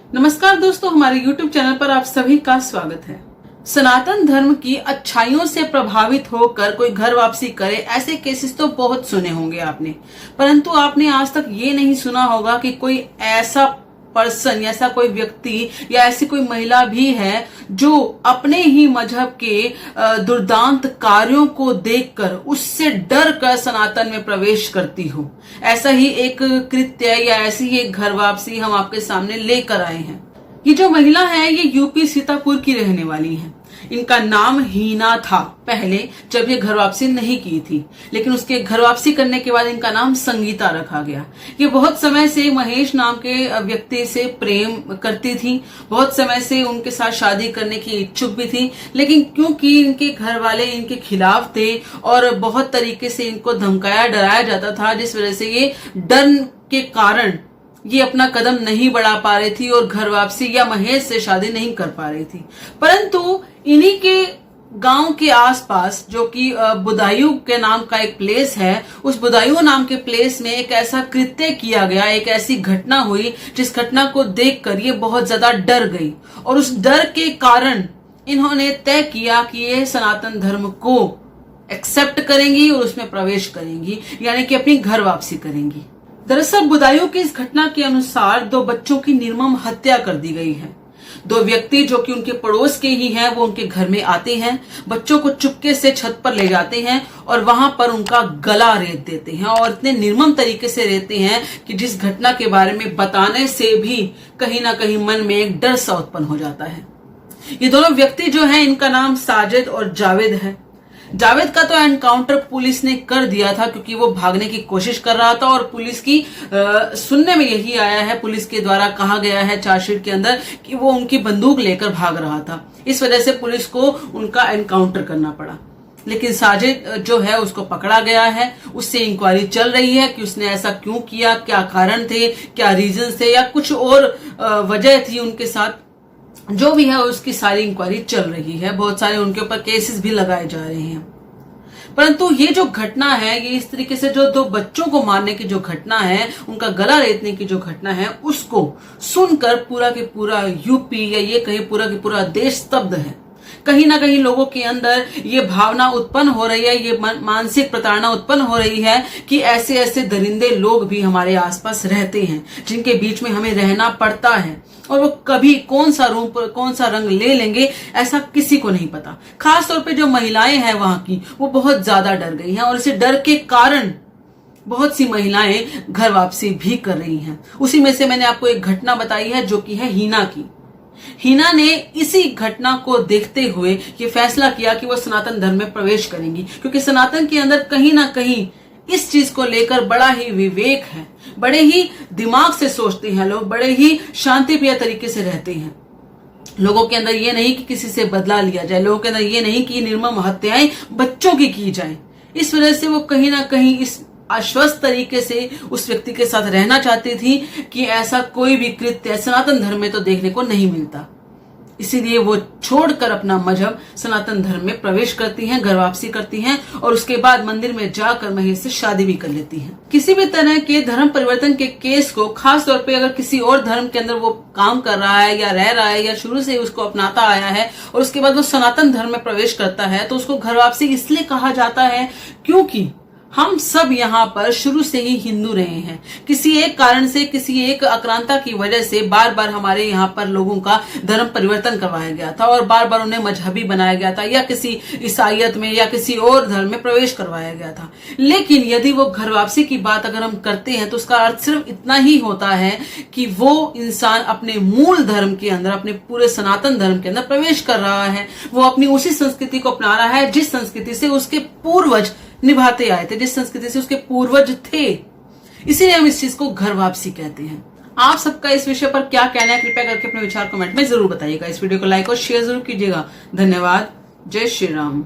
नमस्कार दोस्तों, हमारे YouTube चैनल पर आप सभी का स्वागत है। सनातन धर्म की अच्छाइयों से प्रभावित होकर कोई घर वापसी करे, ऐसे केसेस तो बहुत सुने होंगे आपने, परंतु आपने आज तक ये नहीं सुना होगा कि कोई ऐसा पर्सन या ऐसा कोई व्यक्ति या ऐसी कोई महिला भी है जो अपने ही मजहब के दुर्दांत कार्यों को देखकर उससे डर कर सनातन में प्रवेश करती हो। ऐसा ही एक कृत्य या ऐसी ही एक घर वापसी हम आपके सामने लेकर आए हैं। ये जो महिला है ये यूपी सीतापुर की रहने वाली है। इनका नाम हीना था पहले, जब ये घर वापसी नहीं की थी, लेकिन उसके घर वापसी करने के बाद इनका नाम संगीता रखा गया। ये बहुत समय से महेश नाम के व्यक्ति से प्रेम करती थी, बहुत समय से उनके साथ शादी करने की इच्छुक भी थी, लेकिन क्योंकि इनके घर वाले इनके खिलाफ थे और बहुत तरीके से इनको धमकाया डराया जाता था, जिस वजह से ये डर के कारण ये अपना कदम नहीं बढ़ा पा रही थी और घर वापसी या महेश से शादी नहीं कर पा रही थी। परंतु इन्हीं के गांव के आसपास, जो कि बुदायूं के नाम का एक प्लेस है, उस बुदायूं नाम के प्लेस में एक ऐसा कृत्य किया गया, एक ऐसी घटना हुई जिस घटना को देखकर ये बहुत ज्यादा डर गई और उस डर के कारण इन्होंने तय किया कि ये सनातन धर्म को एक्सेप्ट करेंगी और उसमें प्रवेश करेंगी, यानी कि अपनी घर वापसी करेंगी। दरअसल बुदायूं की इस घटना के अनुसार 2 बच्चों की निर्मम हत्या कर दी गई है। 2 व्यक्ति जो कि उनके पड़ोस के ही हैं, वो उनके घर में आते हैं, बच्चों को चुपके से छत पर ले जाते हैं और वहां पर उनका गला रेत देते हैं और इतने निर्मम तरीके से रेतते हैं कि जिस घटना के बारे में बताने से भी कहीं ना कहीं मन में एक डर सा उत्पन्न हो जाता है। ये दोनों व्यक्ति जो हैं, इनका नाम साजिद और जावेद है। जावेद का तो एनकाउंटर पुलिस ने कर दिया था क्योंकि वो भागने की कोशिश कर रहा था और पुलिस की सुनने में यही आया है, पुलिस के द्वारा कहा गया है चार्जशीट के अंदर कि वो उनकी बंदूक लेकर भाग रहा था। इस वजह से पुलिस को उनका एनकाउंटर करना पड़ा। लेकिन साजिद जो है उसको पकड़ा गया है, उससे इंक्वायरी चल रही है कि उसने ऐसा क्यों किया, क्या कारण थे, क्या रीजन थे या कुछ और वजह थी उनके साथ। जो भी है उसकी सारी इंक्वायरी चल रही है, बहुत सारे उनके ऊपर केसेस भी लगाए जा रहे हैं। परंतु ये जो घटना है, ये इस तरीके से जो 2 बच्चों को मारने की जो घटना है, उनका गला रेतने की जो घटना है, उसको सुनकर पूरा के पूरा यूपी या ये कहीं पूरा के पूरा देश स्तब्ध है। कहीं ना कहीं लोगों के अंदर ये भावना उत्पन्न हो रही है, ये मानसिक प्रताड़ना उत्पन्न हो रही है कि ऐसे ऐसे दरिंदे लोग भी हमारे आसपास रहते हैं, जिनके बीच में हमें रहना पड़ता है और वो कभी कौन सा रूप कौन सा रंग ले लेंगे ऐसा किसी को नहीं पता। खास तौर पे जो महिलाएं हैं वहां की, वो बहुत ज्यादा डर गई हैं और इसी डर के कारण बहुत सी महिलाएं घर वापसी भी कर रही हैं। उसी में से मैंने आपको एक घटना बताई है जो कि है हीना की। हीना ने इसी घटना को देखते हुए ये फैसला किया कि वो सनातन धर्म में प्रवेश करेंगी, क्योंकि सनातन के अंदर कहीं ना कहीं इस चीज को लेकर बड़ा ही विवेक है, बड़े ही दिमाग से सोचते हैं लोग, बड़े ही शांतिप्रिय तरीके से रहते हैं। लोगों के अंदर ये नहीं कि किसी से बदला लिया जाए, लोगों के अंदर ये नहीं कि निर्मम हत्याएं बच्चों की जाए। इस वजह से वो कहीं ना कहीं इस आश्वस्त तरीके से उस व्यक्ति के साथ रहना चाहती थी कि ऐसा कोई भी कृत्य सनातन धर्म में तो देखने को नहीं मिलता। इसीलिए वो छोड़कर अपना मजहब सनातन धर्म में प्रवेश करती हैं, घर वापसी करती हैं और उसके बाद मंदिर में जाकर महेश से शादी भी कर लेती हैं। किसी भी तरह के धर्म परिवर्तन के केस को, खास तौर पे अगर किसी और धर्म के अंदर वो काम कर रहा है या रह रहा है या शुरू से उसको अपनाता आया है और उसके बाद वो सनातन धर्म में प्रवेश करता है, तो उसको घर वापसी इसलिए कहा जाता है क्योंकि हम सब यहाँ पर शुरू से ही हिंदू रहे हैं। किसी एक कारण से, किसी एक आक्रांता की वजह से बार बार हमारे यहाँ पर लोगों का धर्म परिवर्तन करवाया गया था और बार बार उन्हें मजहबी बनाया गया था या किसी ईसाइयत में या किसी और धर्म में प्रवेश करवाया गया था। लेकिन यदि वो घर वापसी की बात अगर हम करते हैं तो उसका अर्थ सिर्फ इतना ही होता है कि वो इंसान अपने मूल धर्म के अंदर, अपने पूरे सनातन धर्म के अंदर प्रवेश कर रहा है। वो अपनी उसी संस्कृति को अपना रहा है जिस संस्कृति से उसके पूर्वज निभाते आए थे, जिस संस्कृति से उसके पूर्वज थे। इसीलिए हम इस चीज को घर वापसी कहते हैं। आप सबका इस विषय पर क्या कहना है, कृपया करके अपने विचार कमेंट में जरूर बताइएगा। इस वीडियो को लाइक और शेयर जरूर कीजिएगा। धन्यवाद। जय श्री राम।